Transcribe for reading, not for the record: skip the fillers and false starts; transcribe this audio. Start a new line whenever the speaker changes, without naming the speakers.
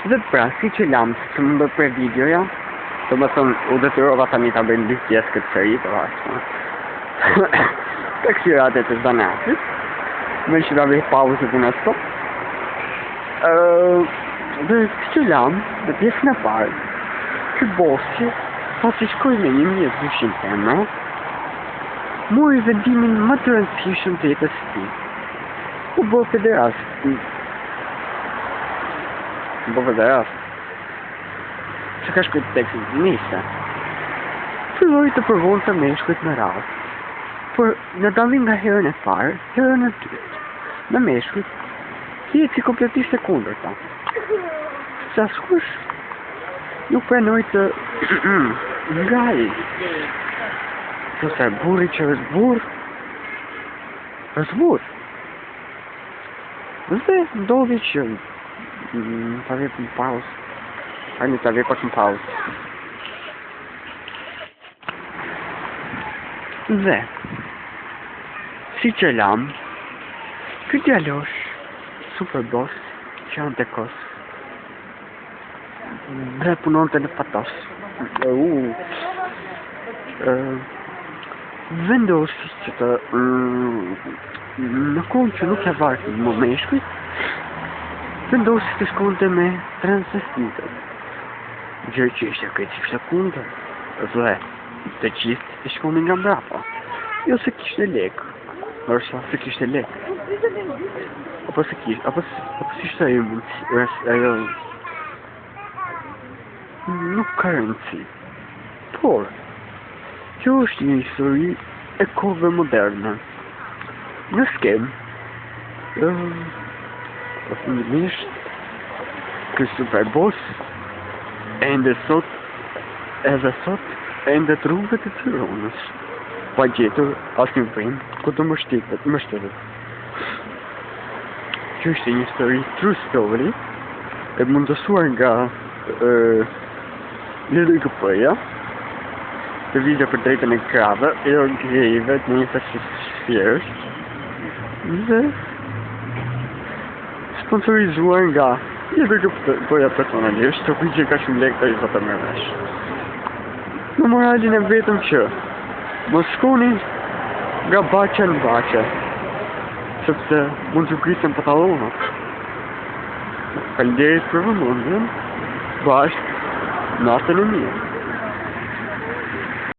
Dhe pra, si që lamë, që më bërë për videoja, të më thënë, u detyrova tani ta bëjmë dy pjesë këtë seri, të vashma. Të kësirat e të zanatit, me që da bëjë pauzë të në stop. Dhe si që lamë, dhe pjesën e parë, që bosi, pas që shkoj me një mjetë dushin tema, mori vendimin më të rëndësishëm të jetës ti. U bërë federast. Që ka shkujt tekstin të njëse. Filloj të përvonë të meshkujt me radhë. Por në dalim nga herën e parë, herën e dytë, në meshkujt, jetë si kompletisht e kundër ta. Se askush nuk prenoj të ngaj. Se burri që është burë, është burë. Dhe ndodhi që ta vje për në pauzë. Hajde ta vje pak në pauzë. Dhe, si që lamë, këtë djalosh, super boss, që janë të kosë, dhe punon të në patos. Vendosi që të në kohën që nuk e vartë më meshkujt, vendosi të shkonte me transvestitët. Gjërë që ishte këtë ishte kundër, dhe të gjithë të shkonin nga mbrapa. Jo se kishte lekë, nërsa se kishte lekë. Apo se kishte, apo si ishte ajo nuk ka rëndësi. Por, kjo është një histori e kohëve moderne. Në skem, ose kështë superboss, ende sot, ende të rrugëve të Tiranës. Pa gjetur asë një vend, ku të mështetët. Kjo është një histori true story, e mundësuar nga LDKP-ja, të vite për drejtën e krave, e grejve të një fascistërës, dhe sponsorizuar nga LDKP-ja personalisht, të kujtë që ka shumë lekë të i zotë mërvesh. Në moralin e vetëm që, mos shkoni nga baqa në baqa, sepse mund të grisën pantalonat. Faleminderit për vëmendjen, bashkë natën e mirë.